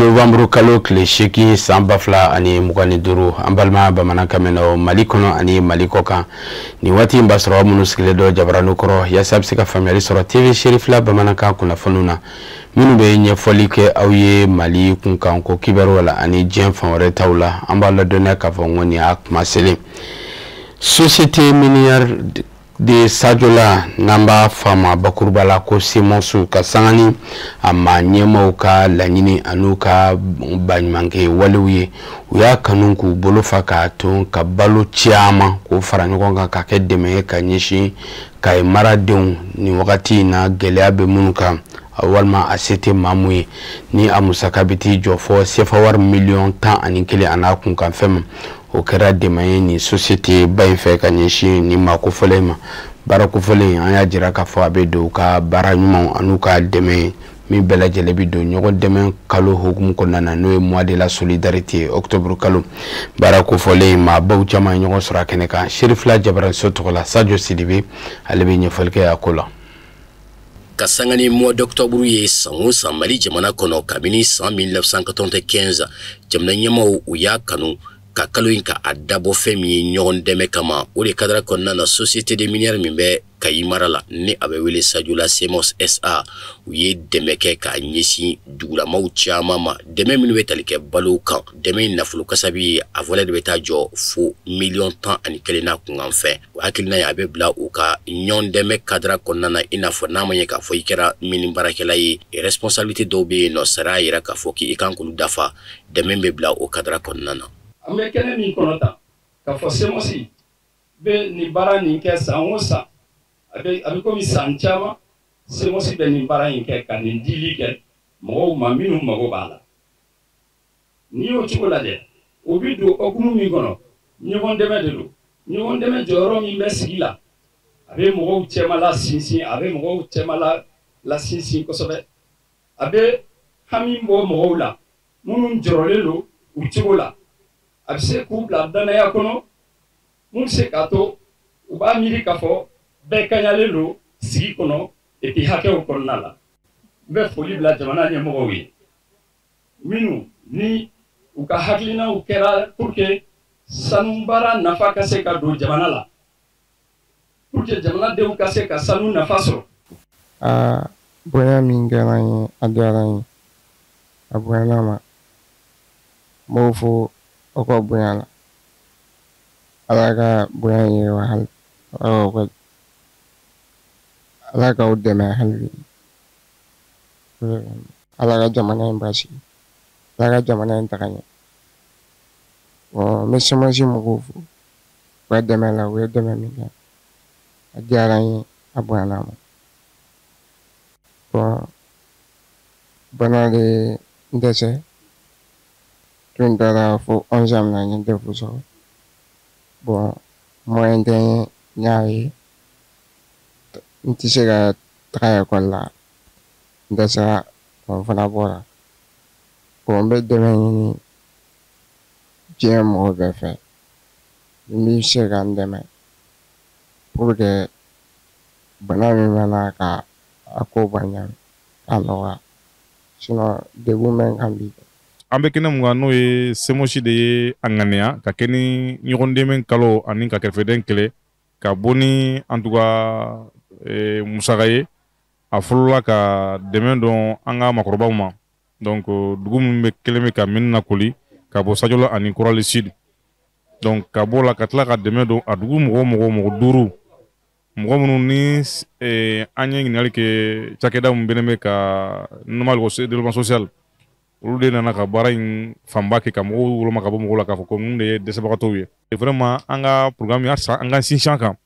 Novembre kalo kile 8 san 2025 an balima bamanankan mɛnnaw Mali kɔnɔ ani Mali kɔkan ni waati in b'a sɔrɔ minnu sigilen dɔ jabarani kɔrɔ yaasa bɛ se ka faamuyali sɔrɔ TV Sherifila bamanankan kunnafoniw na minnu bɛ ɲɛfɔli kɛ aw ye Mali kunkan ko kibaruw la ani diɲɛ fan wɛrɛ taw la an b'a ladɔnniya k'a fɔ ko nin y'a kuma selen Société minière de Sadiola namba fama bakuruba la ko Semonsu ka sangani ama ɲɛmaaw ka laɲini an'u ka baɲumankɛ walew ye u y'a kanu k'u bolo fa k'a tun ka balo caman k'o fara ɲɔgɔn kan ka kɛ dɛmɛ ye ka ɲɛsin Kayi maradenw ni wagati in na gɛlɛya bɛ minnu kan walima a se tɛ maa mun ye ni a musaka bɛ t'i jɔ fɔ CFA wari miliyɔn 11 a n'a kunkanfɛn ma o kɛra dɛmɛ ye ni société ba in fɛ ka ɲɛsin ni maa kofɔlen ma baara kofɔlen an y'a jira k'a fɔ a bɛ don u ka baara ɲumanw an'u ka dɛmɛ min bɛɛ lajɛlen bɛ don ɲɔgɔn dɛmɛ kalo hukumu kɔnɔna na n'o ye mois de la solidarité octobre kalo baara kofɔlen maa baw caman ye ɲɔgɔn sɔrɔ a kɛnɛ kan Sherifila Jabaraso tɔgɔ la Sadio Sidibe ale bɛ ɲɛfɔli kɛ a ko la. Ka sanga ni mois d'octobre ye san o san Mali jamana kɔnɔ kabini san 1995 jamana ɲɛmaaw u y'a kanu ka kalo in ka a dabɔ fɛn min ye ɲɔgɔn dɛmɛ kama o de kadara kɔnɔna na société de minière min bɛ Kayi mara la ni a bɛ wele Sadiola Semos SA u ye dɛmɛ kɛ ka ɲɛsin dugulamaw caman ma dɛmɛ minnu bɛ tali kɛ balo kan dɛmɛ in nafolo kasabi a volet de bɛ taa jɔ fo miliyɔn 11 n'a kunkan fɛn o hakilina ye a bɛ bila u ka ɲɔgɔn dɛmɛ kadara kɔnɔna na i n'a fɔ n'a ma ɲɛ k'a fɔ i kɛra mini baarakɛla ye responsabilité dɔw bɛ yen nɔ sariya yira k'a fɔ k'i kan k'olu dafa dɛmɛ bɛ bila o kadara kɔnɔna na. An bɛ kɛnɛ min kɔnɔ tan k'a fɔ Semosi bɛ nin baara nin kɛ san o san a bɛ komi san caman Semosi bɛ nin baara in kɛ ka nin dili kɛ mɔgɔw ma minnu mago b'a la n'i y'o cogo lajɛ o bɛ don hukumu min kɔnɔ ɲɔgɔn dɛmɛ de don ɲɔgɔn dɛmɛ jɔyɔrɔ min bɛ sigi la a bɛ mɔgɔw cɛma la sinsin a bɛ mɔgɔw cɛma la sinsin kosɛbɛ a bɛ hami bɔ mɔgɔw la minnu jɔrɔlen don u cogo la a bɛ se k'u bila danaya kɔnɔ mun se k'a to u b'a miiri k'a fɔ bɛɛ kaɲalen don sigi kɔnɔ et puis hakɛw kɔnɔna la n bɛ foli bila jamana ɲɛmɔgɔw ye minnu ni u ka hakilinaw kɛra pour que sanu baara nafa ka se ka don jamana la pour que jamanadenw ka se ka sanu nafa sɔrɔ. Bonya min kɛra n ye a diyara n ye a bonyana ma n b'o fɔ aw ka bonya la Ala ka bonya ye wa hali Ala k'aw dɛmɛ hali bi Ala ka jamana in basigi Ala ka jamana in taga ɲɛ n bɛ Semosi mɔgɔw fo u ka dɛmɛ la u ye dɛmɛ min kɛ a diyara n ye a bonyana ma bana de n dɛsɛ tun taara fo 11 na n ye defu sɔrɔ moyen tɛ n y'a ye n tɛ se ka taga ekɔli la n dɛsɛra n fana bɔra n bɛ dɛmɛ ɲini diɲɛ mɔgɔ bɛɛ fɛ n bɛ se ka n dɛmɛ pour que bana min bɛ na ka a ko ban ɲa a nɔgɔya sinon degun bɛ n kan bi. An bɛ kɛnɛ mun kan n'o ye Semosi de ye a ŋaniya ka kɛ ni ɲɔgɔn dɛmɛ kalo ani ka kɛrɛfɛden kɛlɛ ka bɔ ni en tout cas musaka ye a fɔlɔla ka dɛmɛ dɔn an ka makɔrɔbaw ma donc dugu min bɛ kelen bɛ ka min lakoli ka bɔ Sadiola ani Korali Sud donc ka bɔ la ka tila ka dɛmɛ dɔn a dugu mɔgɔ 5 mɔgɔ minnu ni an ye ɲininkali kɛ cakɛda min bɛnnen bɛ ka normal développement social olu de nana ka baara in fanba kɛ ka mɔgɔw woloma ka bɔ mɔgɔw la k'a fɔ ko ninnu de ye dɛsɛbagatɔw ye vraiment an ka programme an ka sinsin kan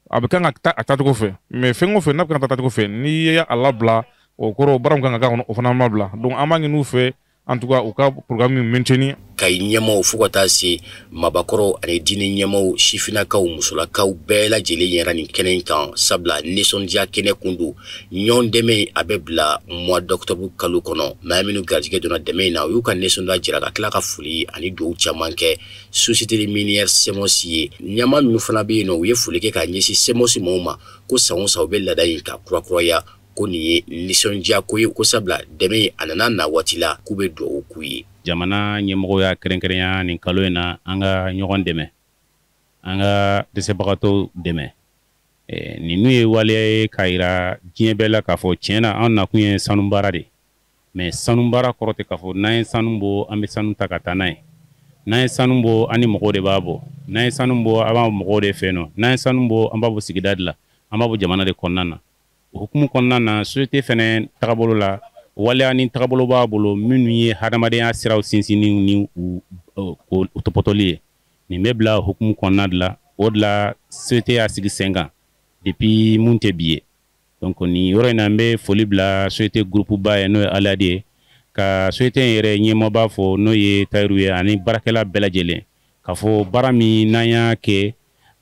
a bɛ kan ka taa a taacogo fɛ mais fɛn o fɛn n'a bɛ kan ka taa taacogo fɛ n'i ye a labila o kɔrɔ baara min kan ka k'a kɔnɔ o fana ma bila donc an b'a ɲini u fɛ en tout cas u ka programme maintenir. Kayi ɲɛmaaw fo ka taa se mabakɔrɔ ani diinɛ ɲɛmaaw sifinakaw musolakaw bɛɛ lajɛlen yɛrɛ nin kɛnɛ in kan sabula nisɔndiya kɛnɛ kun don ɲɔgɔn dɛmɛ a bɛ bila mois d'octobre kalo kɔnɔ maa minnu garijɛgɛ donna dɛmɛ in na u y'u ka nisɔndiya jira ka tila ka foli ani dugawu caman kɛ société de minière Semosi ye ɲɛmaa minnu fana bɛ yen nɔ u ye foli kɛ ka ɲɛsin Semosi mɔɔw ma ko san o san u bɛ laada in ka kurakuraya ko nin ye nisɔndiya ko ye kosabila dɛmɛ a nana na waati la k'u bɛ dugawu k'u ye. Jamana ɲɛmɔgɔw y'a kɛrɛnkɛrɛnya nin kalo in na an ka ɲɔgɔn dɛmɛ, an ka dɛsɛbagatɔw dɛmɛ. Ninnu ye waleya ye k'a yira diɲɛ bɛɛ la k'a fɔ tiɲɛ na an nakun ye sanu baara de, mais sanu baara kɔrɔ tɛ k'a fɔ n'an ye sanu bɔ an bɛ sanu ta ka taa n'a ye. N'an ye sanu bɔ an ni mɔgɔw de b'a bɔ, n'an ye sanu bɔ an b'a mɔgɔw de fɛ yen nɔ, n'an ye sanu bɔ an b'a bɔ sigida de la, an b'a bɔ jamana de kɔnɔna na. O hukumu kɔnɔna na société fɛnɛ tagabolo la waleya ni tagabolo b'a bolo minnu ye hadamadenya siraw sinsinni ni u tɔpɔtɔli ye. Nin bɛ bila hukumu kɔnɔna de la, o de la société y'a sigi sen kan depuis mun tɛ bi ye. Donc nin yɔrɔ in na n bɛ foli bila société groupe ba ye n'o ye Aliyadi ye, ka société yɛrɛ ɲɛmaaba fɔ n'o ye Tayiru ye ani baarakɛla bɛɛ lajɛlen, k'a fɔ baara min n'an y'a kɛ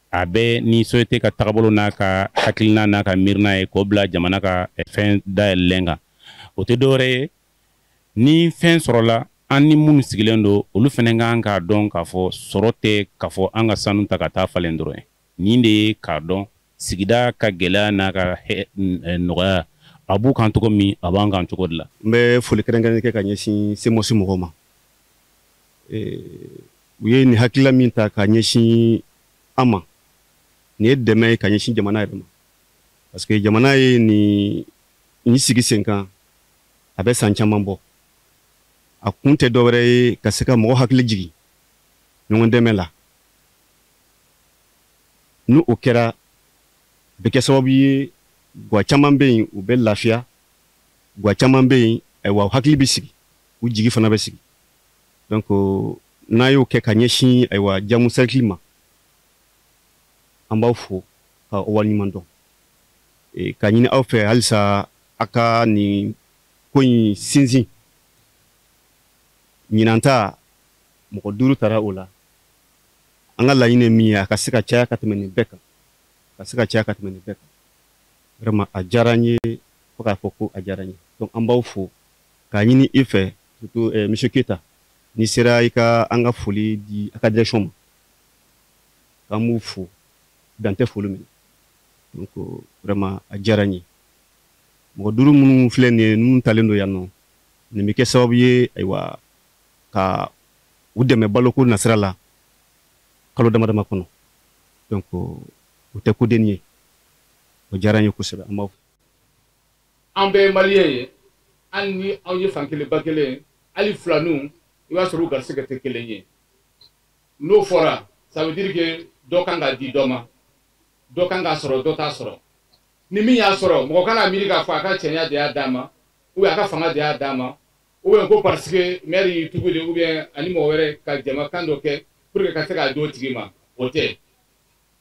a bɛ ni société ka tagabolo n'a ka hakilina n'a ka miirina ye k'o bila jamana ka fɛn dayɛlɛlen kan. O tɛ dɔwɛrɛ ye ni fɛn sɔrɔla an ni minnu sigilen don olu fɛnɛ kan k'a dɔn k'a fɔ sɔrɔ tɛ k'a fɔ an ka sanu ta ka taa falen dɔrɔn ye. Nin de ye k'a dɔn sigida ka gɛlɛya n'a ka nɔgɔya a b'u kan cogo min a b'an kan cogo de la. N bɛ foli kɛrɛnkɛrɛnnen kɛ ka ɲɛsin SEMOS mɔgɔw ma. U ye nin hakilila min ta ka ɲɛsin an ma, nin ye dɛmɛ ye ka ɲɛsin jamana yɛrɛ ma, parce que jamana ye nin sigi sen kan a bɛ san caman bɔ. A kun tɛ dɔwɛrɛ ye ka se ka mɔgɔ hakili jigin ɲɔgɔn dɛmɛ la. Ni o kɛra bɛ kɛ sababu ye gwa caman bɛ yen u bɛ lafiya, gwa caman bɛ yen wa hakili bɛ sigi, u jigi fana bɛ sigi. Donc n'a y'o kɛ ka ɲɛsin jamu cercle ma, an b'aw fo ka o waleɲuman dɔn. Ka ɲini aw fɛ halisa a ka nin ko in sinsin. Ɲinan ta mɔgɔ 5 taara o la. An ka laɲini ye min ye a ka se ka caya ka tɛmɛ nin bɛɛ kan. Ka se ka caya ka tɛmɛ nin bɛɛ kan. Vraiment a diyara n ye fo k'a fɔ ko a diyara n ye. Donc an b'aw fo k'a ɲini i fɛ surtout monsieur Keita, ni sera i ka an ka foli di a ka direction ma. K'an b'u fo dan tɛ foli min. Donc vraiment a diyara n ye. Mɔgɔ 5 minnu filɛ nin ye minnu talen don yan nɔ, nin bɛ kɛ sababu ye ayiwa ka u dɛmɛ baloko nasira la kalo dama dama kɔnɔ. Donc o tɛ ko den ye. O diyara n ye kosɛbɛ an b'aw fo. An bɛɛ ye maliyɛn ye, hali ni aw ye fankelen ba kelen, hali filaninw i b'a sɔrɔ u garisɛgɛ tɛ kelen ye. N'o fɔra ça veut dire que dɔ kan ka di dɔ ma, dɔ kan ka sɔrɔ dɔ t'a sɔrɔ. Ni min y'a sɔrɔ mɔgɔ kana miiri k'a fɔ a ka cɛnya de y'a d'a ma, ou bien a ka fanga de y'a d'a ma, ou bien ko parce que maire y'i tugu de, ou bien ani mɔgɔ wɛrɛ ka jamakan dɔ kɛ pour que ka se k'a d'o tigi ma, o tɛ.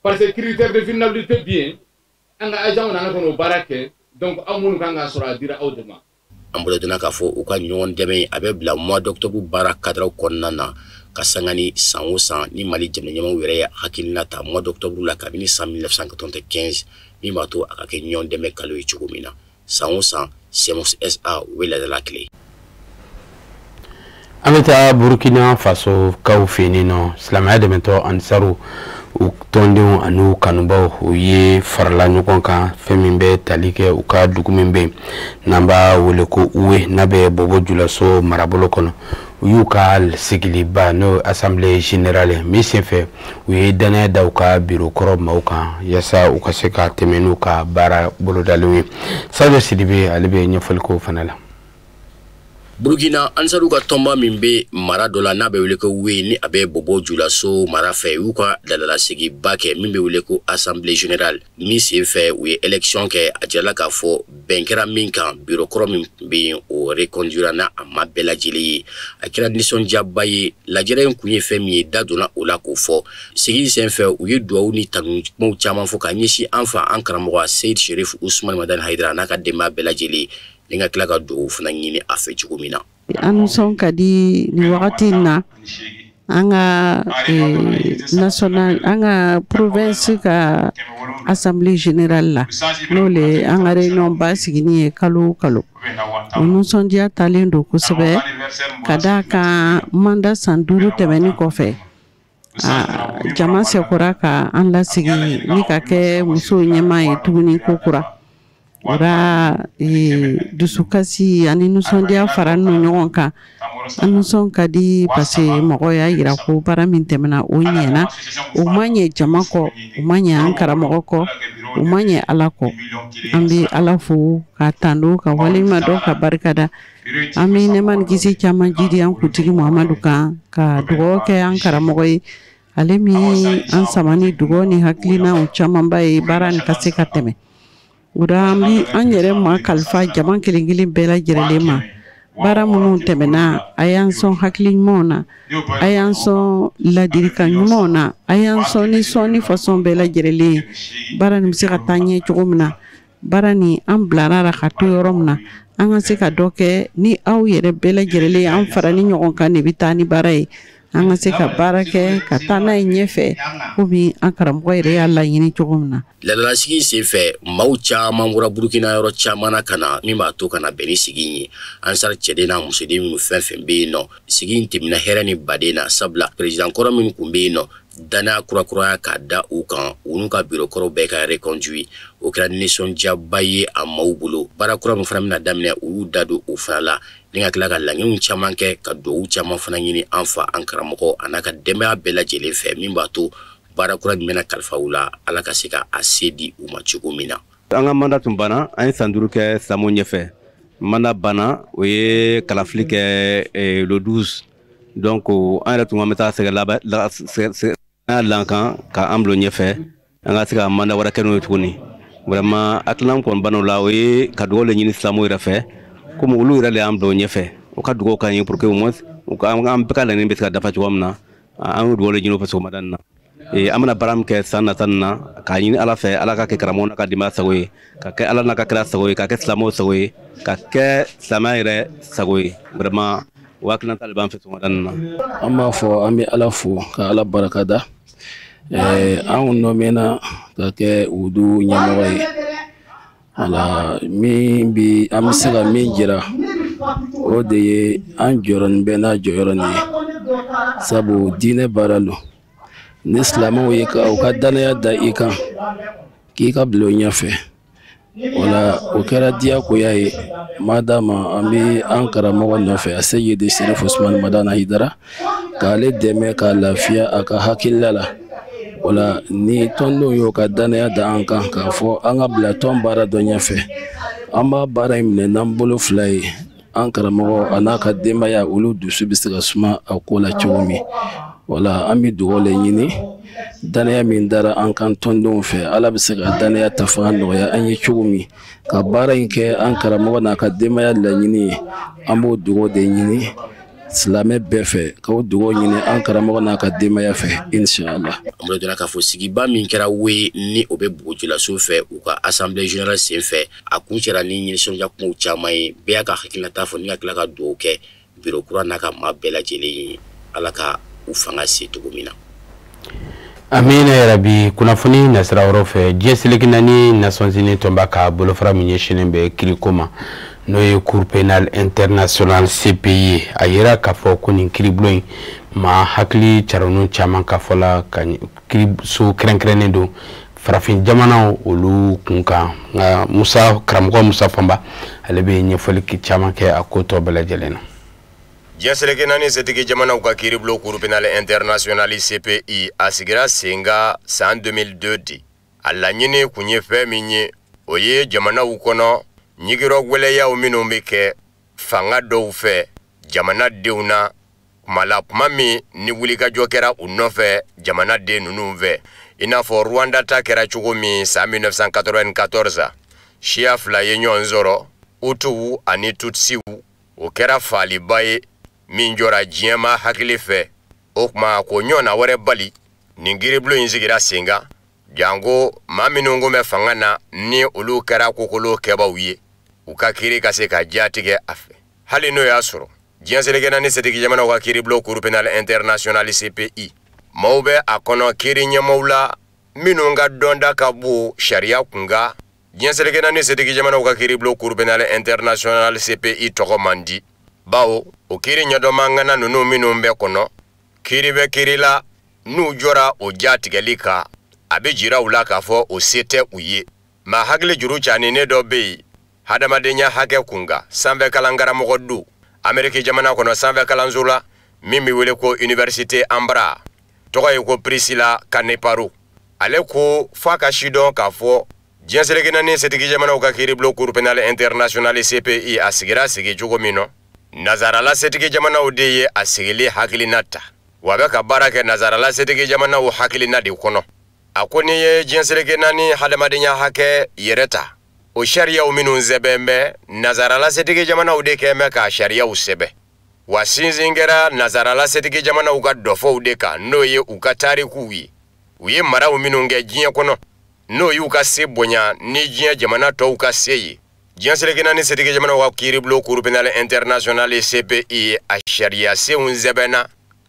Parce que critère de vulnérabilité bɛ yen, an ka agents nana ka n'o baara kɛ, donc aw minnu kan ka sɔrɔ a dira aw de ma. An bolo donna k'a fɔ u ka ɲɔgɔn dɛmɛ a bɛ bila mois d'octobre baara cadre kɔnɔna na ka sanga ni san o san ni Mali jamana ɲɛmɔgɔw yɛrɛ ye hakilina ta mois d'octobre la kabini san 1995 min b'a to a ka kɛ ɲɔgɔn dɛmɛ kalo ye cogo min na. San o san SEMOS SA u bɛ ladala tile. An bɛ taa Burkina Faso kaw fɛ yen nɔ silamɛya dɛmɛtɔ Ansaru u tɔndenw ani u kanubaw u ye farala ɲɔgɔn kan fɛn min bɛ tali kɛ u ka dugu min bɛ yen n'an b'a wele ko Uwe n'a bɛ Bobo Julaso marabolo kɔnɔ. U y'u ka sigiliba n'o assemblée générale min senfɛ u ye danaya da u ka biro kɔrɔ maaw kan yasa u ka se ka tɛmɛ n'u ka baara bolodalenw ye. Sadio Sidibe ale bɛ ɲɛfɔli k'o fana la. Burkina Ansaru ka tɔnba min bɛ mara dɔ la n'a bɛ wele ko Uwe ni a bɛ Bobo Julaso mara fɛ u ka ladalaseginba kɛ min bɛ wele ko assemblée générale min sen fɛ u ye élection kɛ a jirala k'a fɔ bɛn kɛra min kan biro kɔrɔ min bɛ yen o reconduira n'a a ma bɛɛ lajɛlen ye a kɛra nisɔndiyaba ye lajɛrɛ in kun ye fɛn min ye da donna o la k'o fɔ segin sen fɛ u ye duwawu ni tanukumaw caman fɔ ka ɲɛsin an fa an karamɔgɔ Seyid Sherif Ousmane Madani Haidara n'a ka denbaya bɛɛ lajɛlen ni ka tila ka duwawu fana ɲini a fɛ cogo min na. An sɔn ka di nin wagati na an ka national an ka province ka assemblée générale la n'o le an ka réunion ba sigini ye kalo kalo o nisɔndiya talen don kosɛbɛ ka d'a kan mandat san 5 tɛmɛni kɔfɛ jama sɛkora ka an lasigi ni ka kɛ musow ɲɛmaa ye tuguni ko kura ura dusukasi ani nusɔndiya fara nu ɲɔgɔn kan an nusɔn ka di parce que mɔgɔ y'a yira ko baara min tɛmɛna o ɲɛna o ma ɲɛ jama kɔ o ma ɲɛ an karamɔgɔ kɔ o ma ɲɛ ala kɔ an bɛ ala fo ka tando ka walima dɔ ka barikada an bɛ nɛma ni kisi caman jidi an kuntigi muhamadu kan ka dugawu kɛ an karamɔgɔ ye ale min an sama ni dugawu ni hakilinaw camanba ye baara nin ka se ka tɛmɛ oda an bɛ an yɛrɛ ma kalifa jama kelen kelen bɛɛ lajɛlen ma baara minnu tɛmɛna a y'an sɔn hakili ɲumanw na a y'an sɔn ladilikan ɲumanw na a y'an sɔn ni sɔnni fasɔn bɛɛ lajɛlen ye baara nin bɛ se ka taa ɲɛ cogo min na baara nin an bilara la ka to yɔrɔ min na an ka se ka dɔ kɛ ni aw yɛrɛ bɛɛ lajɛlen an fara ni ɲɔgɔn kan de bɛ taa ni baara ye an ka se ka baara kɛ ka taa n'a ye ɲɛfɛ komi an karamɔgɔ yɛrɛ y'a laɲini cogo min na. Laadalasigi senfɛ maaw caman bɔra Burukina yɔrɔ caman na ka na min b'a to ka na bɛn ni sigi in ye Ansar cɛden n'a musoden minnu fɛn fɛn bɛ yen nɔ sigi in tɛmɛna hɛrɛ ni baden na sabula président kɔrɔ minnu tun bɛ yen nɔ danaya kurakuraya k'a da u kan u n'u ka bureau kɔrɔ bɛɛ ka reconduit o kɛra nisɔndiyaba ye a maaw bolo baara kura min fana bɛna daminɛ u y'u da don o fana la ni ka tila ka laɲiniw caman kɛ ka duwawu caman fana ɲini an fa an karamɔgɔ a n'a ka denbaya bɛɛ lajɛlen fɛ min b'a to baara kura min bɛna kalifa u la ala ka se ka a se di u ma cogo min na. An ka manda tun banna an ye san 5 kɛ Samo ɲɛfɛ manda banna o ye kalafili kɛ le 12 donc an yɛrɛ tun bɛ taa sɛgɛ lankan ka an bilo ɲɛfɛ an ka se ka manda wɛrɛ kɛ n'o ye tuguni vraiment akilan kɔni banna o la o ye ka dugawu le ɲini Samo yɛrɛ fɛ komi olu yɛrɛ le y'an bilo ɲɛfɛ o ka dugawu ka ɲi pour que au moins an bɛɛ ka laɲini bɛ se ka dafa cogo min na an y'o dugawu le ɲini o fɛ sɔgɔmada nin na an bɛna baara min kɛ san nata nin na k'a ɲini ala fɛ ala ka kɛ karamɔgɔ n'a ka denbaya sago ye ka kɛ ala n'a ka kira sago ye ka kɛ silamɛw sago ye ka kɛ silamɛya yɛrɛ sago ye vraiment o hakilina ta de b'an fɛ sɔgɔmada nin na. An b'a fɔ an bɛ ala fo ka ala barikada anw nɔmɛna ka kɛ udu ɲɛmɔgɔ ye ala min bi an bɛ se ka min jira o de ye an jɔyɔrɔ bɛɛ n'a jɔyɔrɔ nin ye sabu diinɛ baara lo ni silamɛw ye u ka danaya da i kan k'i ka bila o ɲɛfɛ wala o kɛra diyagoya ye madama an bɛ an karamɔgɔ nɔfɛ a Seyidi Sɛrifu Usmani Madana Hayidara k'ale dɛmɛ ka lafiya a ka hakilila la wala ni tɔndenw y'o ka danaya da an kan k'a fɔ an ka bila tɔn baara dɔ ɲɛfɛ an b'a baara in minɛ n'an bolo fila ye an karamɔgɔ a n'a ka denbaya olu dusu bɛ se ka suma a ko la cogo min wala an bɛ dugawu le ɲini danaya min dara an kan tɔndenw fɛ ala bɛ se ka danaya ta fanga nɔgɔya an ye cogo min ka baara in kɛ an karamɔgɔ n'a ka denbaya laɲini ye an b'o dugawu de ɲini silamɛ bɛɛ fɛ k'o dugawu ɲini an karamɔgɔ n'a ka denbaya fɛ inshallah. An bolo donna k'a fɔ sigiba min kɛra we ni o bɛ Bugujulaso fɛ u ka assemblée générale senfɛ a kun cɛra ni ɲɛnisɔndiya kumaw caman ye bɛɛ y'a ka hakilinata fɔ ni ka tila ka dugawu kɛ bureau kura n'a ka maa bɛɛ lajɛlen ye ala ka u fanga se cogo min na. Amina yarabi kunnafoni nasira wɛrɛ fɛ diɲɛ seleke naani Nations Unies tun b'a ka bolofara min ɲɛsinnen bɛ kiriko ma n'o ye Cour pénale internationale CPI a yira k'a fɔ ko nin kiribulon in maa hakili caranu caman ka fɔ la ka kiriso kɛrɛnkɛrɛnnen don farafin jamanaw olu kun kan nka karamɔgɔ Musa Fanba ale bɛ ɲɛfɔli caman kɛ a ko tɔ bɛɛ lajɛlen na. Diɲɛ seleke naani setigi jamanaw ka kiribulon Cour pénale internationale CPI a sigira sen kan san 2002 di a laɲini kun ye fɛn min ye o ye jamanaw kɔnɔ ɲigirɔ gwɛlɛyaw minnu bɛ kɛ fanga dɔw fɛ jamanadenw na kumala kuma min ni wulikajɔ kɛra u nɔfɛ jamanaden ninnu fɛ i n'a fɔ Rwanda ta kɛra cogo min san 1994 siya fila ye ɲɔgɔn sɔrɔ Hutuw ani Tutsiw o kɛra faliba ye min jɔra diɲɛma hakili fɛ o kuma ko ɲɔgɔnna wɛrɛ bali nin kiribulon in sigira sen kan jango maa minnu kun bɛ fanga na ni olu kɛra kokolo kɛbaw ye u ka kiri ka se ka jatigɛ a fɛ hali n'o y'a sɔrɔ diɲɛ seleke naani setigi jamanaw ka kiribulon Cour pénale internationale CPI maaw bɛ a kɔnɔ kiri ɲɛmaaw la minnu ka dɔnda ka bon sariya kunkan diɲɛ seleke naani setigi jamanaw ka kiribulon Cour pénale internationale CPI tɔgɔ man di bawo o kiri ɲɛdɔnmangana ninnu minnu bɛ kɔnɔ kiri bɛ kiri la n'u jɔra o jatigɛli kan a bɛ jira u la k'a fɔ o se tɛ u ye ma hakili juru cani ne dɔ be yen hadamadenya hakɛ kunga sanfɛ kalankaramɔgɔ du Ameriki jamana kono sanfɛ kalanso la min bɛ wele ko Université Ambra tɔgɔ ye ko Priscilla Kaneparo ale ko f'a ka sidɔn k'a fɔ diɲɛ seleke naani setigi jamanaw ka kiiribulon Cour pénale internationale CPI a sigira sigi cogo min na nazarala setigi jamanaw de ye a sigili hakilina ta wa bɛ ka baara kɛ nazarala setigi jamanaw hakilina de kɔnɔ a ko ni ye diɲɛ seleke naani hadamadenya hakɛ yɛrɛ ta o sariyaw minnu sɛbɛn bɛ nazarala setigi jamanaw de kɛ mɛ ka sariyaw sɛbɛn wa sinsin kɛra nazarala setigi jamanaw ka dɔfɔw de kan n'o ye u ka tarikuw ye u ye maraw minnu kɛ diɲɛ kɔnɔ n'o y'u ka se bonya ni diɲɛ jamana tɔw ka se ye diɲɛ seleke naani setigi jamanaw ka kiiribulon Cour pénale internationale CPI a sariya senw sɛbɛnna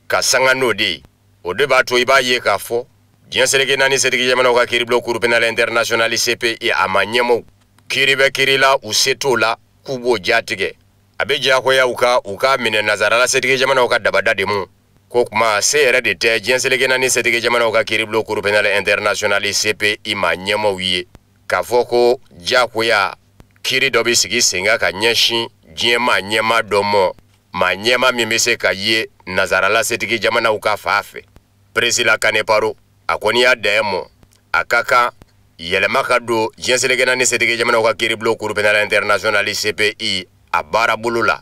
ka sanga n'o de ye o de b'a to i b'a ye k'a fɔ diɲɛ seleke naani setigi jamanaw ka kiiribulon Cour pénale internationale CPI a ma ɲɛmɔw kiiri bɛ kiiri la u se t'o la k'u b'o jatigɛ a bɛ diyagoya u ka minɛ nazarala setigi jamanaw ka dabada de mu ko kuma se yɛrɛ de tɛ diɲɛ seleke naani setigi jamanaw ka kiiribulon Cour pénale internationale CPI ma ɲɛmɔw ye k'a fɔ ko diyagoya kiiri dɔ bɛ sigi sen kan ka ɲɛsin diɲɛ maa ɲɛma dɔ mɔ maa ɲɛma min bɛ se ka ye nazarala setigi jamanaw ka fan fɛ Priscilla Kaneparo a kɔni y'a dan mɔ a ka kan yɛlɛma ka don diɲɛ seleke naani setigi jamanaw ka kiiribulon Cour pénale internationale CPI a baara bolo la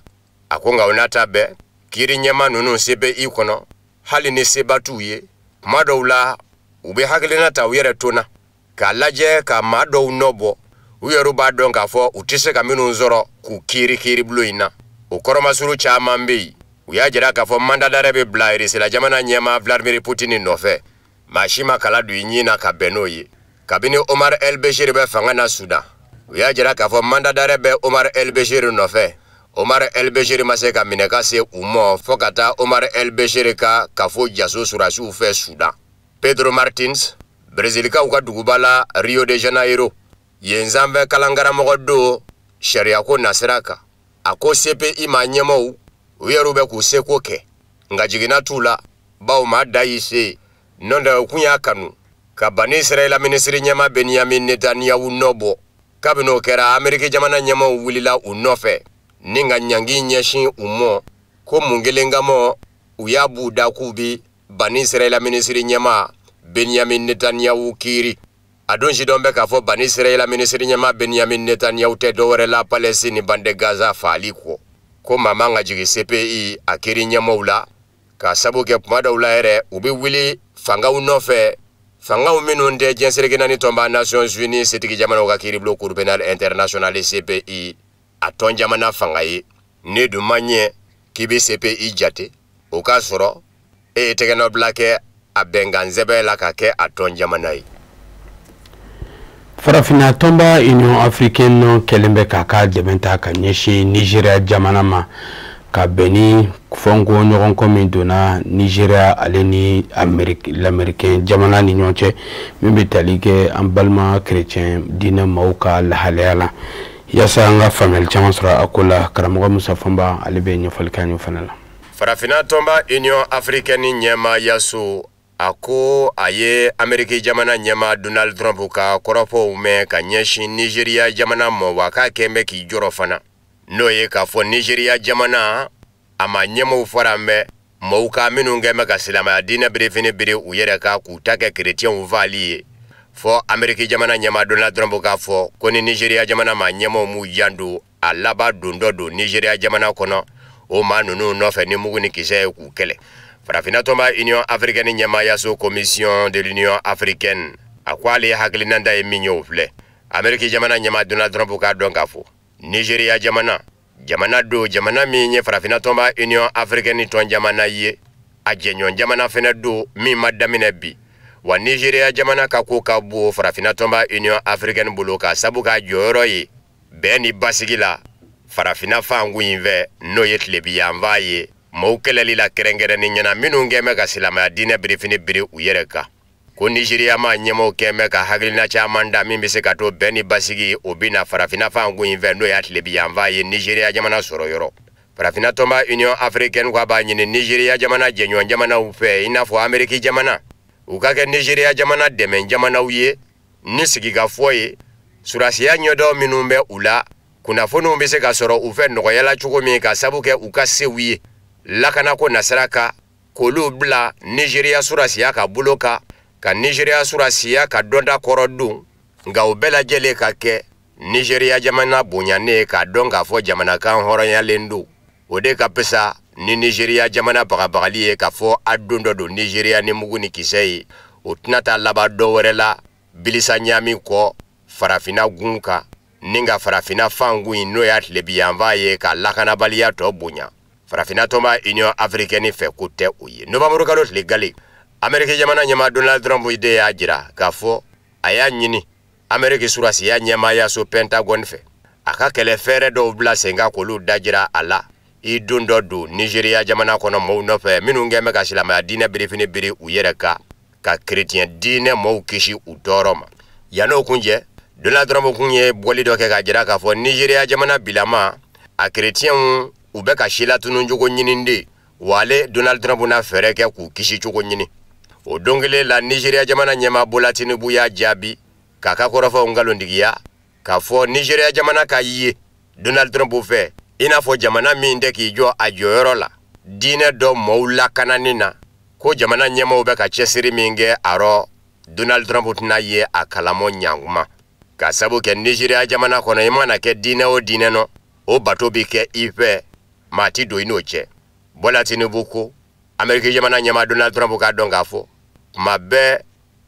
a ko nka o n'a ta bɛɛ kiiri ɲɛma ninnu CPI kɔnɔ hali ni seba t'u ye kuma dɔw la u bɛ hakilina ta u yɛrɛ tona k'a lajɛ ka maa dɔw nɔ bɔ u yɛrɛ b'a dɔn k'a fɔ u tɛ se ka minnu sɔrɔ k'u kiiri kiiribulon in na o kɔrɔmasuru caman bɛ yen u y'a jira k'a fɔ mandat d'arrêt bɛ bila Russie jamana ɲɛma Vladimir Poutine nɔfɛ maa si ma kala don i ɲin na ka bɛn n'o ye kabini Omar El-Béchir bɛ fanga na Sudan u y'a jira k'a fɔ mandat d'arrêt bɛ Omar El-Béchir nɔfɛ Omar El-Béchir ma se ka minɛ ka se u mɔ fɔ ka taa Omar El-Béchir ka kafo jaso surasiw fɛ Sudan Pedro Martins Brésilikaw ka duguba la Rio de Janeiro yen sanfɛ kalankaramɔgɔ don sariyako nasira kan a ko CPI ma ɲɛmɔw u yɛrɛw bɛ k'u seko kɛ nka jiginna t'u la bawo maa da y'i se n'o tɛ u kun y'a kanu ka bani Israɛla minisiri ɲɛma Benjamin Netanyahu nɔ bɔ kabini o kɛra Ameriki jamana ɲɛmaw wulila u nɔfɛ ni ka ɲangi ɲɛsin u mɔ ko mun kelen kama u y'a b'u da k'u bi bani Israɛla minisiri ɲɛma Benjamin Netanyahu kiiri a don sidɔn bɛ k'a fɔ bani Israɛla minisiri ɲɛma Benjamin Netanyahu tɛ dɔwɛrɛ la Palestine bande Gaza faali kɔ ko maa man ka jigin CPI a kiiri ɲɛmaw la ka sabu kɛ kuma dɔw la yɛrɛ u bɛ wuli fangaw nɔfɛ fangaw minnu tɛ diɲɛ seleke naani tɔnba Nations Unies setigi jamanaw ka kiiribulon Cour pénale internationale CPI a tɔn jamana fanga ye ne dun ma ɲɛ k'i bɛ CPI jate o k'a sɔrɔ e ye tɛgɛnɔ bila kɛ a bɛnkan sɛbɛn la ka kɛ a tɔn jamana ye Farafina tɔnba Union Africaine kɛlen bɛ k'a ka dɛmɛ ta ka ɲɛsin Nigeria jamana ma ka bɛn ni fɔnko ɲɔgɔnko min donna Nigeria ale ni l'Américain jamana ni ɲɔgɔn cɛ min bɛ tali kɛ an balima chrétien diinɛ maaw ka lahalaya la yasa an ka faamuyali caman sɔrɔ a ko la karamɔgɔ Musa Fɔnba ale bɛ ɲɛfɔli kɛ an ye fana la Farafina tɔnba Union Africaine ɲɛma yaso a ko a ye Ameriki jamana ɲɛma Donald Trump ka kɔrɔfɔw mɛn ka ɲɛsin Nigeria jamana ma wa k'a kɛn bɛ k'i jɔrɔ fana n'o ye k'a fɔ Nigeria jamana a ma ɲɛmaw fɔra mɛn maaw ka minnu kɛn bɛ ka silamɛya diinɛ birifini biri u yɛrɛ ka k'u ta kɛ chrétienw faali ye fɔ Ameriki jamana ɲɛma Donald Trump k'a fɔ ko ni Nigeria jamana ma ɲɛmaw m'u janto a laban don dɔ don Nigeria jamana kɔnɔ o maa ninnu nɔfɛ ni mugu ni kisɛ ye k'u kɛlɛ Farafina tɔnba Union Africaine ɲɛma yaso Commission de l'Union Africaine a ko ale hakilinanta ye min ye o filɛ Ameriki jamana ɲɛma Donald Trump k'a dɔn k'a fɔ Nigeria jamana do jamana min ye Farafina tɔnba Union Africaine tɔn jamana ye a jɛɲɔgɔn jamana fɛnɛ do min ma daminɛ bi wa Nigeria jamana ka ko ka bon Farafina tɔnba Union Africaine bolo ka sabu ka jɔyɔrɔ ye bɛn ni basigi la Farafina fangu in fɛ n'o ye tilebiyanfan ye maaw kɛlɛli la kɛrɛnkɛrɛnni ɲɛna minnu kɛn bɛ ka silamɛya diinɛ birifini biri u yɛrɛ kan ko Nigeria ma ɲɛmaw kɛn bɛ ka hakilina caman da min bɛ se ka to bɛn ni basigi o bɛna Farafina fangu in fɛ n'o y'a tilebiyanfan ye Nigeria jamana sɔrɔ yɔrɔ Farafina tɔnba Union Africaine ko a b'a ɲini Nigeria jamana jɛɲɔgɔn jamanaw fɛ i n'a fɔ Ameriki jamana u ka kɛ Nigeria jamana dɛmɛ jamanaw ye ni sigikafɔ ye surasiya ɲɛdɔ minnu bɛ u la kunnafoniw bɛ se ka sɔrɔ u fɛ nɔgɔyala cogo min ka sabu kɛ u ka sew ye lakanako nasira kan k'olu bila Nigeria surasiya ka bolo kan ka Nigeria surasiya ka dɔnda kɔrɔ don nka u bɛɛ lajɛlen ka kɛ Nigeria jamana bonyanen k'a dɔn k'a fɔ jamanakan hɔrɔnyalen don o de ka pesa ni Nigeria jamana bagabagali ye k'a fɔ a don dɔ don Nigeria ni mugu ni kisɛ ye o tɛna taa laban dɔ wɛrɛ la bilisa ɲami kɔ farafina gun kan ni ka farafina fangun in n'o y'a tilebiyanfan ye ka lakanabaliya tɔ bonya farafina tɔma Union Africaine fɛ ko tɛ o ye novembre kalo tile gale Amérique jamana ɲɛma Donald Trump de y'a jira k'a fɔ a y'a ɲini Amérique surasiya ɲɛmaya so Pentagon fɛ a ka kɛlɛ fɛrɛ dɔw bila sen kan k'olu dajira a la i don dɔ don Nigeria jamana kɔnɔ mɔɔw nɔfɛ minnu kɛn bɛ ka silamɛya diinɛ birifini biri u yɛrɛ kan ka chrétien diinɛ mɔɔw kisi u tɔɔrɔ ma yan'o kun cɛ Donald Trump kun ye bɔli dɔ kɛ ka jira k'a fɔ Nigeria jamana bilama a chrétienw u bɛ ka si latunu cogo ɲini de wa ale Donald Trump na fɛrɛ kɛ k'u kisi cogo ɲini o don kelen la Nigeria jamana ɲɛma Bola Tinubu y'a jaabi k'a ka kɔrɔfɔw ngalontigiya k'a fɔ Nigeria jamana ka ye Donald Trump fɛ i n'a fɔ jamana min tɛ k'i jɔ a jɔyɔrɔ la diinɛ dɔ mɔɔw lakanani na ko jamana ɲɛmaw bɛ ka cɛsiri min kɛ a rɔ Donald Trump tɛna ye a kalamo ɲankuma ka sabu kɛ Nigeria jamana kɔnɔ i mana kɛ diinɛ o diinɛ nɔ o bato bi kɛ i fɛ maa ti don i n'o cɛ Bola Tinubu ko Amérique jamana ɲɛma Donald Trump ka dɔn k'a fɔ kuma bɛɛ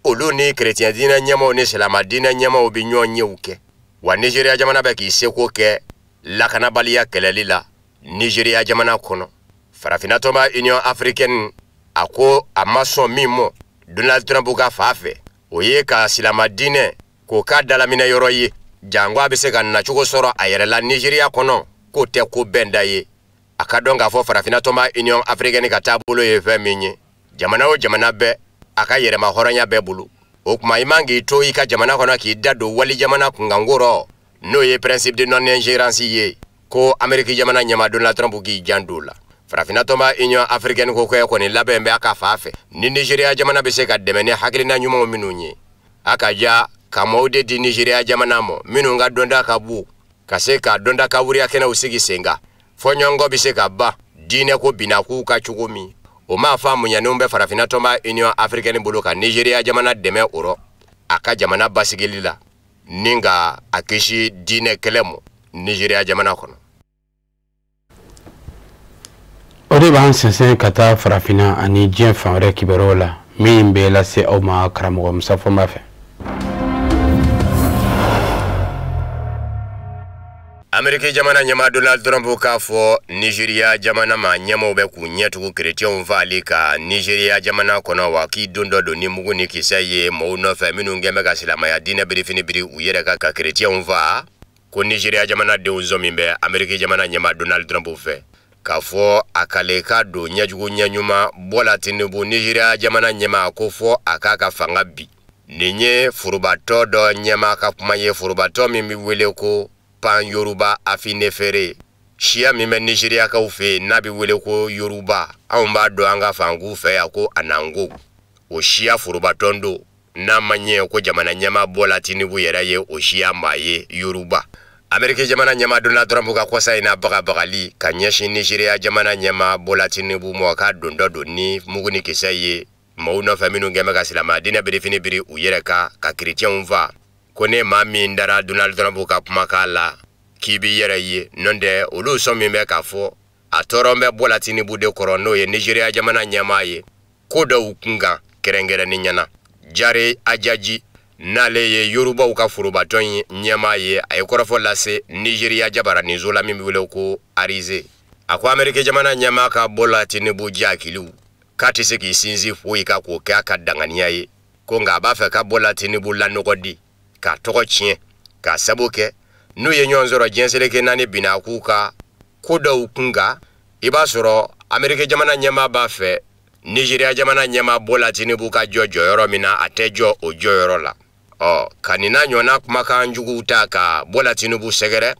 olu ni chrétien diinɛ ɲɛmaw ni silama diinɛ ɲɛmaw bi ɲɔgɔn yew kɛ wa Nigeria jamana bɛ k'i seko kɛ lakanabaliya kɛlɛli la Nigeria jamana kɔnɔ farafina tɔma Union Africaine a ko a ma sɔn min mɔ Donald Trump ka fa fɛ o ye ka silama diinɛ k'o ka dalaminɛ yɔrɔ ye jango a bɛ se ka nacogo sɔrɔ a yɛrɛ la Nigeria kɔnɔ k'o tɛ ko bɛnda ye a ka dɔn k'a fɔ farafina tɔma Union Africaine ka taabolo ye fɛn min ye jamana o jamana bɛɛ a ka yɛrɛma hɔrɔnya bɛɛ bolo o kuma i man k'i to i ka jamana kɔnɔ k'i da don wali jamana kunkankɔrɔ n'o ye principe de non-ingérence ye ko Amérique jamana ɲɛma Donald Trump k'i janto la farafina tɔma Union Africaine ko kɛ kɔni labɛn bɛ a ka fa fɛ ni Nigeria jamana bɛ se ka dɛmɛ ni hakilina ɲumanw minnu ye a ka ja ka mɔɔw de di Nigeria jamana mɔ minnu ka dɔnda ka bon ka se ka dɔnda ka wuriya kɛnɛw sigi sen kan fɔ ɲɔgɔnkɔ bɛ se ka ban diinɛ ko binaku ka cogo min o m'a fɔ a muɲanenw bɛ farafina tɔma Union Africaine bolo ka Nigeria jamana dɛmɛ o rɔ a ka jamana basigili la ni ka a kisi diinɛ kɛlɛ mɔ Nigeria jamana kɔnɔ. O de b'an sɛnsɛn ka taa farafina ani diɲɛ fan wɛrɛ kibaruyaw la min bɛ lase aw ma karamɔgɔ Musa Fɔnba fɛ. Amérique jamana ɲɛma Donald Trump k'a fɔ Nigeria jamana ma ɲɛmaw bɛ k'u ɲɛtugu chrétienw faali ka Nigeria jamana kɔnɔ wa k'i don dɔ don ni mugu ni kisɛ ye mɔɔw nɔfɛ minnu kɛn bɛ ka silamaya diinɛ birifini biri u yɛrɛ kan ka chrétienw faa ko Nigeria jamana denw zɔn min bɛ Amérique jamana ɲɛma Donald Trump fɛ k'a fɔ a kale ka don ɲɛjugu ɲɛɲuman Bola Tinubu Nigeria jamana ɲɛma ko fɔ a k'a ka fanga bi nin ye furubatɔ dɔ ɲɛma ka kuma ye furubatɔ min bɛ wele ko Pan Yoruba Afinefere Shia min bɛ Nigeria kaw fɛ n'a bɛ wele ko Yoruba anw b'a dɔn an ka fangu fɛ yan ko Anango o Shia furubatɔ don n'a ma ɲɛ ko jamana ɲɛma Bola Tinubu yɛrɛ ye o Shia maa ye Yoruba Amérique jamana ɲɛma Donald Trump ka kɔsa in na bagabagali ka ɲɛsin Nigeria jamana ɲɛma Bola Tinubu mɔ ka don dɔ don ni mugu ni kisɛ ye mɔɔw nɔfɛ minnu kɛn bɛ ka silamɛya diinɛ birifini biri u yɛrɛ kan ka chrétienw fa ko ne maa min dara Donald Trump ka kumakan la k'i b'i yɛrɛ ye n'o tɛ olu sɔn min bɛ k'a fɔ a tɔɔrɔ bɛ Bola Tinubu de kɔrɔ n'o ye Nigeria jamana ɲɛmaa ye ko dɔw kunkan kɛrɛnkɛrɛnni ɲɛna Jare Ajaji n'ale ye Yorubaw ka furubatɔ in ɲɛmaa ye a ye kɔrɔfɔ lase Nigeria jabaraniso la min bɛ wele ko Arize a ko Amérique jamana ɲɛmaa ka Bola Tinubu jakiliw k'a tɛ se k'i sinsin foyi kan k'o kɛ a ka danganiya ye ko nka a b'a fɛ ka Bola Tinubu lanɔgɔ di ka tɔgɔ tiɲɛ ka sabu kɛ n'u ye ɲɔgɔn sɔrɔ diɲɛ seleke naani bina k'u ka ko dɔw kunkan i b'a sɔrɔ Amérique jamana ɲɛmaa b'a fɛ Nigeria jamana ɲɛmaa Bola Tinubu ka jɔ jɔyɔrɔ min na a tɛ jɔ o jɔyɔrɔ la ka nin n'a ɲɔgɔnna kumakan juguw ta ka Bola Tinubu sɛgɛrɛ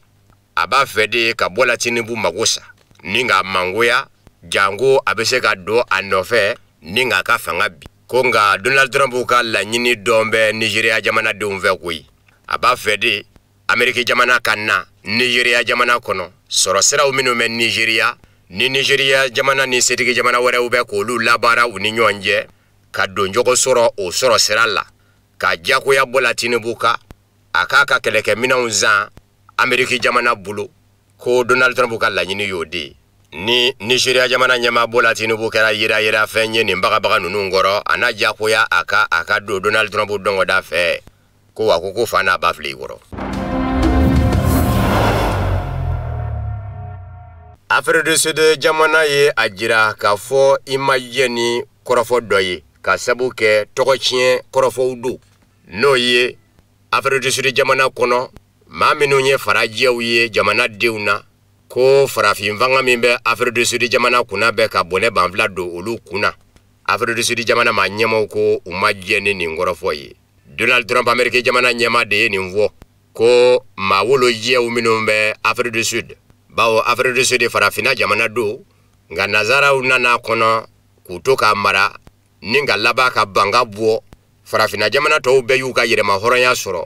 a b'a fɛ de ka Bola Tinubu mago sa ni ka mangoya jango a bɛ se ka don a nɔfɛ ni ka fanga bi ko nka Donald Trump ka laɲini dɔn bɛ Nigeria jamanadenw fɛ koyi a b'a fɛ de Ameriki jamana ka na Nigeria jamana kɔnɔ sɔrɔ siraw minnu bɛ Nigeria ni Nigeria jamana ni setigi jamana wɛrɛw bɛ k'olu labaara u ni ɲɔgɔn cɛ ka don jogo sɔrɔ o sɔrɔ sira la ka jagoya bɔla Tinubu kan a k'a ka kɛlɛkɛminɛnw zan Ameriki jamana bolo ko Donald Trump ka laɲini y'o de ni Nigeria jamana ɲɛmaa bɔla Tinubu kɛra yira fɛn ye nin bagabaga ninnu kɔrɔ a na jagoya a ka don Donald Trump dɔngɔda fɛ ko a ko fa n'a ba fili kɔrɔ. Afrique du Sud jamana ye a jira k'a fɔ i ma jɛ ni kɔrɔfɔ dɔ ye ka sabu kɛ tɔgɔtiɲɛ kɔrɔfɔw don n'o ye Afrique du Sud jamana kɔnɔ maa minnu ye farajɛw ye jamanadenw na ko farafin fanga min bɛ Afrique du Sud jamana kunna bɛ ka bɔnɛ banfila don olu kunna Afrique du Sud jamana maa ɲɛmaw ko u ma jɛ ni nin kɔrɔfɔ ye Donald Trump Ameriki jamana ɲɛma de ye nin fɔ ko maa wolo jɛw minnu bɛ Afrique du Sud bawo Afrique du Sud farafina jamana do nga nazaraw nana kɔnɔ k'u to ka mara ni nga laba ka banga bɔ farafina jamana tɔw bɛɛ y'u ka yɛrɛma hɔrɔnya sɔrɔ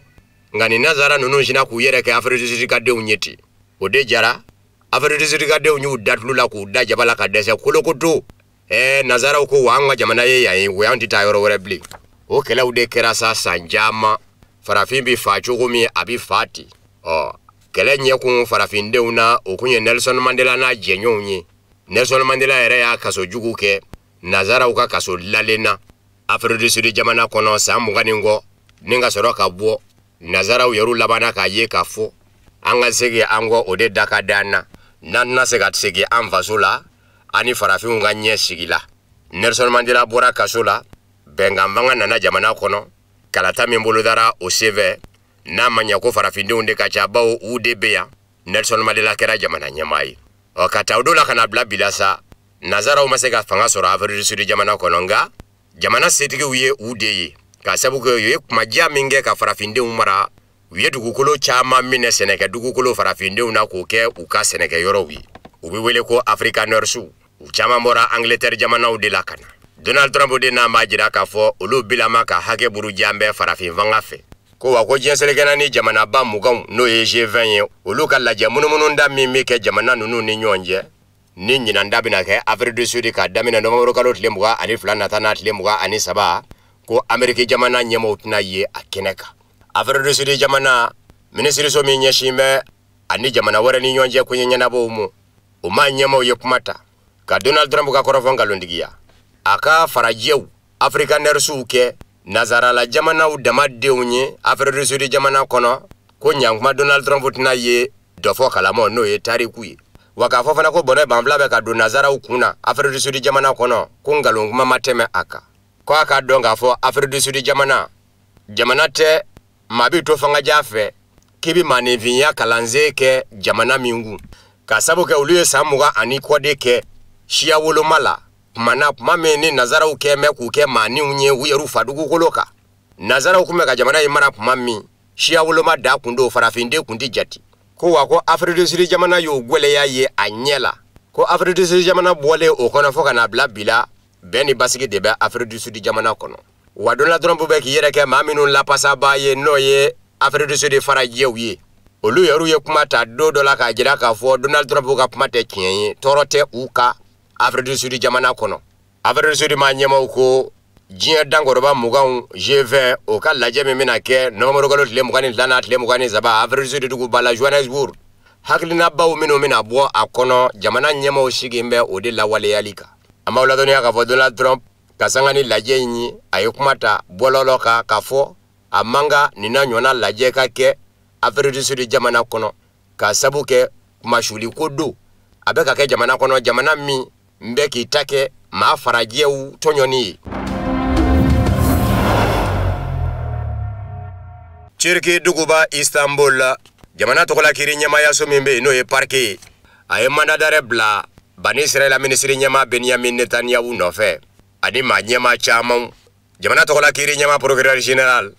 nga ni nazara ninnu sina k'u yɛrɛ kɛ Afrique du Sud ka denw ye ten o de jara Afrique du Sud ka denw y'u datulu la k'u da jaba la ka dɛsɛ kolokoto nazaraw ko wa an ka jamana ye yan ye o y'an ti taa yɔrɔ wɛrɛ bilen o kɛlɛw de kɛra sa san caman farafin bi fa cogo min a bi fa ten kɛlɛ ɲɛkun farafindenw na o kun ye Nelson Mandela n'a jɛɲɔgɔnw ye Nelson Mandela yɛrɛ y'a kaso jugu kɛ nazaraw ka kaso lalen na Afrique du Sud jamana kɔnɔ san 20 kɔ ni ka sɔrɔ ka bɔ nazaraw yɛrɛ labana k'a ye k'a fɔ an ka segin an kɔ o de da ka d'an na n'an na se ka segin an faso la ani farafinw ka ɲɛ sigi la Nelson Mandela bɔra kaso la bɛnkan fanga nana jamana kɔnɔ kalata min bolodara o senfɛ n'a ma ɲɛ ko farafindenw de ka ca bawo u de bɛ yan Nelson Mandela kɛra jamana ɲɛmaa ye ka taa o do la ka na bila bila sa nazaraw ma se ka fanga sɔrɔ Afrique du Sud jamana kɔnɔ nka jamana setigiw ye u de ye ka sabu kɛ u ye kumaja min kɛ ka farafindenw mara u ye dugukolo caman minɛ sɛnɛkɛ dugukolo farafindenw na k'o kɛ u ka sɛnɛkɛyɔrɔw ye u bɛ wele ko Afrikaners u caman bɔra Angleterre jamanaw de la ka na Donald Trump de n'a ma jira k'a fɔ olu bilama ka hakɛ burujan bɛ farafin fanga fɛ ko wa ko diɲɛ selekɛnna ni jamanaba 20 n'o ye G20 ye olu ka lajɛ munumunu da min bɛ kɛ jamana ninnu ni ɲɔgɔn cɛ ni ɲinanda bɛna kɛ Afrique du Sud ka daminɛ nɔvɛmburu kalo tile 22 nata n'a tile 23 ko Ameriki jamana ɲɛmaaw tɛna ye a kɛnɛ kan Afrique du Sud jamana minisiriso min ɲɛsin bɛ ani jamana wɛrɛ ni ɲɔgɔn cɛ koɲɛ ɲɛnabɔw ma o ma ɲɛmaaw ye kuma ta ka Donald Trump ka kɔrɔfɔ nkalontigiya a ka farajɛw Afrikanersiw kɛ nazarala jamanaw damadenw ye Afrique du Sud jamana kɔnɔ ko ɲankuma Donald Trump tɛna ye dɔ fɔ kalama n'o ye tariku ye wa k'a fɔ fana ko bɔnɛ banfila bɛ ka don nazaraw kunna Afrique du Sud jamana kɔnɔ ko nkalon kuma ma tɛmɛ a kan ko a ka dɔn k'a fɔ Afrique du Sud jamana tɛ maa bi to fangaja fɛ k'i bi maanifinya kalansen kɛ jamana min kun ka sabu kɛ olu ye san 20 ani kɔ de kɛ siya woloma la kuma min ni nazaraw kɛ mɛ k'u kɛ maaniw ye u yɛr'u fa dugukolo kan nazaraw kun bɛ ka jamana ye mara kuma min siya woloma da kun do farafinde kun ti jati ko wa ko Afrique du Sud jamana y'o gwɛlɛya ye a ɲɛ la ko Afrique du Sud jamana bɔlen o kɔnɔ fɔ ka na bila bila bɛn ni basigi de bɛ Afrique du Sud jamana kɔnɔ wa Donald Trump bɛ k'i yɛrɛ kɛ maa minnu lapasaba ye n'o ye Afrique du Sud farajɛw ye olu yɛr'u ye kuma ta don dɔ la k'a jira k'a fɔ Donald Trump ka kuma tɛ tiɲɛ ye tɔɔrɔ tɛ u kan Afrique du Sud jamana kɔnɔ Afrique du Sud maa ɲɛmaaw ko diɲɛ dankɔrɔba 20 G20 o ka lajɛ min bɛna kɛ nɔvɛmburu kalo tile 22 n'a tile 23 Afrique du Sud duguba la Johannesburg hakilinabaw minnu bɛna bɔ a kɔnɔ jamana ɲɛmaaw sigilen bɛ o de lawaleyali kan an b'aw ladɔnniya k'a fɔ Donald Trump ka sanga ni lajɛ in ye a ye kuma ta bɔlɔlɔ kan k'a fɔ a man ka nin na ɲɔgɔnna lajɛ ka kɛ Afrique du Sud jamana kɔnɔ ka sabu kɛ kumasuli ko don a bɛ ka kɛ jamana kɔnɔ jamana min bɛ k'i ta kɛ maa farajɛw tɔɲɔni ye Turki duguba Istanbul la jamana tɔgɔla kiri ɲɛmaayaso min bɛ yen n'o ye parke ye a ye mandat d'arrêt bila Bani Israɛl minisiri ɲɛmaa Benjamin Netanyahu nɔfɛ ani maa ɲɛmaa caman jamana tɔgɔla kiri ɲɛmaa procureur général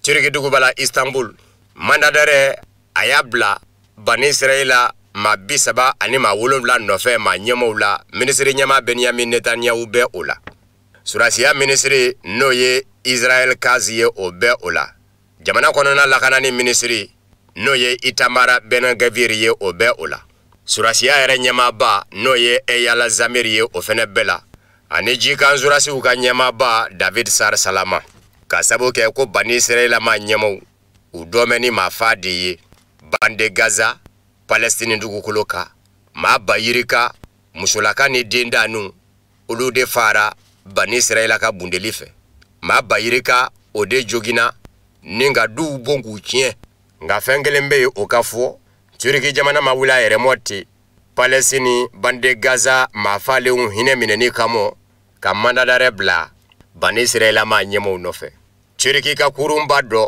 Turki duguba la Istanbul mandat d'arrêt a y'a bila Bani Israɛl maa 30 ani maa 7 nɔfɛ maa ɲɛmaaw la minisiri ɲɛmaa Benjamin Netanyahu bɛ o la surasiya minisiri n'o ye Israel Katz ye o bɛ o la jamana kɔnɔna lakanani ministry n'o ye Itamar Ben-Gvir ye o bɛɛ o la. Surasiya yɛrɛ ɲɛmaaba n'o ye Eyal Zamir ye o fɛnɛ bɛɛ la, ani jikan surasiw ka ɲɛmaaba David Sar Salama. Ka sabu kɛ ko Bani Israelama ɲɛmaw u dɔmɛni maa fa de ye Bande Gaza, Palestine dugukolo kan, maa bayirika, musolaka ni dendanu olu de fara Bani Israela ka bundeli fɛ. Maa bayirika o de jogina ni nga du bon k'u tiɲɛ. Nga fɛn kelen bɛ ye o ka fɔ Turki jamana ma wuli a yɛrɛ mɔ ten Palestine Bande Gaza maa falenw hinɛ minɛni kama ka mandadare bila Bani Israelama ɲɛmaw nɔfɛ. Turki ka kurunba dɔ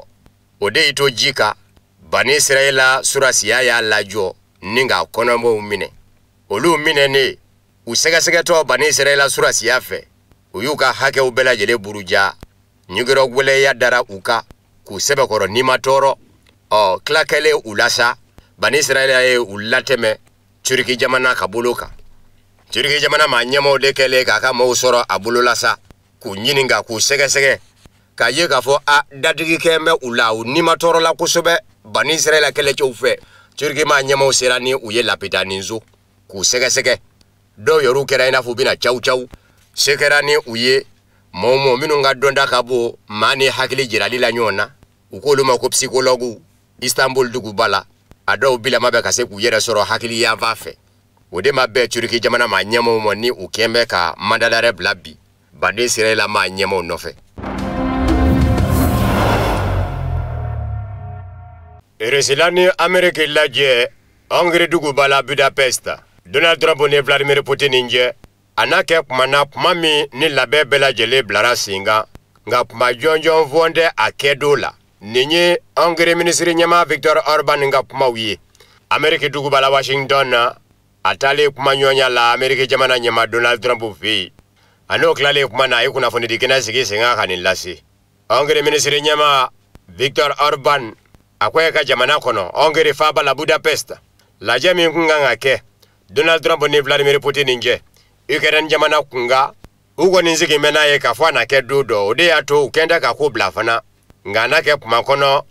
o de y'i to ji kan Bani Israela surasiya y'a lajɔ ni nga kɔnɔmɔw minɛ. Olu minɛnen u sɛgɛsɛgɛtɔ Bani Israela surasiya fɛ u y'u ka hakɛw bɛɛ lajɛlen buruja. Ɲugurɔ gwɛlɛya dara u kan k'u sɛbɛkɔrɔ n'i ma tɔɔrɔ. Kilakɛlen u la sa Bani Israela ye u latɛmɛ Turki jamana ka bolo kan. Turki jamana maa ɲɛmaw de kɛlen k'a ka maaw sɔrɔ a bolo la sa k'u ɲininka k'u sɛgɛsɛgɛ k'a ye k'a fɔ dadigi kɛ bɛ u la u n'i ma tɔɔrɔ la kosɛbɛ Bani Israela kɛlɛcɛw fɛ. Turki maa ɲɛmaw sera ni u ye lapitaninzo k'u sɛgɛsɛgɛ. Dɔw yɛrɛw kɛra i n'a fɔ u bɛna caw caw. Se kɛra ni u ye mɔɔ minnu ka dɔnda ka bɔ maa ni hakili jirali la ɲɔgɔn na. U k'olu ma ko psychologue Istanbul duguba la. A dɔw bilama bɛ ka se k'u yɛrɛ sɔrɔ hakili yanfan fɛ. O de ma bɛɛ Turki jamana maa ɲɛmaw ma ni u kɛn bɛ ka mandadare bila bi Bani Israela maa ɲɛmaw nɔfɛ. Russie ni Amérique lajɛ Hongrie duguba la Budapest. Donald Trump ni Vladimir Putin njɛ a n'a kɛ kuma na kuma min ni labɛn bɛɛ lajɛlen bilara sen kan nka kuma jɔnjɔn fɔn tɛ a kɛdon la. Nin ye Hongrie ministre ɲɛma Viktor Orban ka kumaw ye. Amérique duguba la Washington na a taalen kuma ɲɔgɔnya la Amérique jamana ɲɛma Donald Trump fɛ yen. A n'o tilalen kuma na a ye kunnafoni di kɛnɛ sigi sen kan ka nin lase. Hongrie ministre ɲɛma Viktor Orban a ko ka jamana kɔnɔ Hongrie faaba la Budapest lajɛ min kun kan ka kɛ Donald Trump ni Vladimir Putin njɛ Ukraine jamana kunga u kɔni sigi mɛn n'a ye k'a fɔ a na kɛ don dɔ o de y'a to u kɛn tɛ ka ko bila fana nka n'a kɛ kuma kɔnɔ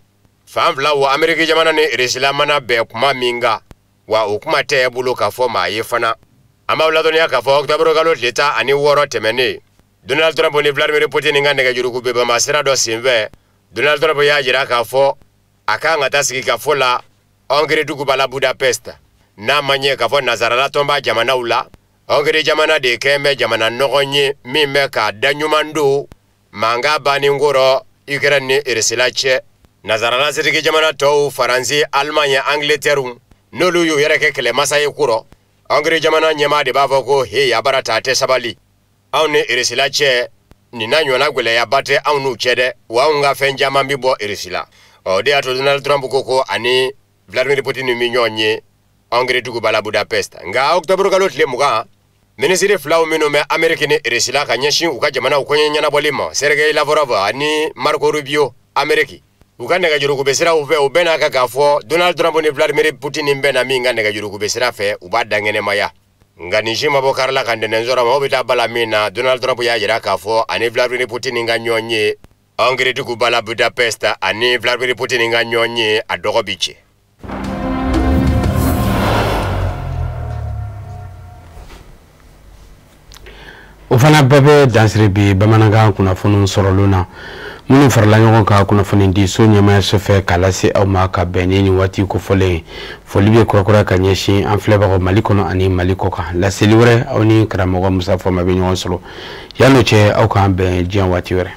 fan fila wo Amérique jamana ni Russie mana bɛn kuma min kan wa o kuma tɛ bolo k'a fɔ maa ye fana. An b'aw ladɔnniya k'a fɔ octobre kalo tile 16 tɛmɛnen Donald Trump ni Vladimir Putin ka nɛgɛjuruku bɛnbɛnma sira dɔ senfɛ Donald Trump y'a jira k'a fɔ a kan ka taa sigi ka fɔ la Hongrie duguba la Budapest n'a ma ɲɛ k'a fɔ nazarala tɔn b'a jamanaw la. Hongrie jamana de kɛn bɛ jamana nɔgɔn ye min bɛ k'a da ɲuman don mankan bannen kɔrɔ Ukraine ni Russie cɛ. Nazarala siriki jamana tɔw Faransi, Allemagne, Angleterre n'olu y'u yɛrɛ kɛ kɛlɛmasa ye kɔrɔ. Hongrie jamana ɲɛmaa de b'a fɔ ko a bara ta tɛ sabali. Anw ni Russie cɛ nin na ɲɔgɔnna gwɛlɛyaba tɛ anw n'u cɛ dɛ wa anw ka fɛn caman bi bɔ Russie la. O de y'a to Donald Trump ko ani Vladimir Putin mi ɲɔgɔn ye Hongrie duguba la Budapest. Nka octobre kalo tile 20 ministre filaw minnu bɛ Amérique ni Russie la ka ɲɛsin u ka jamanaw kɔɲɛ ɲɛnabɔli ma Sergei Lavrov ani Marco Rubio Amérique u ka nɛgɛjuruku bɛ siraw fɛ u bɛ n'a kan k'a fɔ Donald Trump ni Vladimir Putin bɛ na min ka nɛgɛjuruku bɛ sira fɛ u b'a dankɛnɛmaya. Nka nin si ma bɔ kari la ka ntɛnɛn sɔrɔ ma o bɛ taa bala min na Donald Trump y'a jira k'a fɔ ani Vladimir Putin ka ɲɔgɔn ye Hongrie duguba la Budapest ani Vladimir Putin ka ɲɔgɔn ye a dɔgɔ bi cɛ. O fana bɛɛ bɛ dansiri bi bamanankan kunnafoni sɔrɔlu na minnu farala ɲɔgɔn kan kunnafoni di so ɲɛmaaya sɔfɛ k'a lase aw ma ka bɛn ni nin waati kofɔlen foli bɛ kɔrɔkɔrɔ ka ɲɛsin an filɛbagaw Mali kɔnɔ ani Mali kɔ kan laseli wɛrɛ aw ni karamɔgɔ Musa Fɔnba bɛ ɲɔgɔn sɔrɔ yan'o cɛ aw k'an bɛn diɲɛ waati wɛrɛ.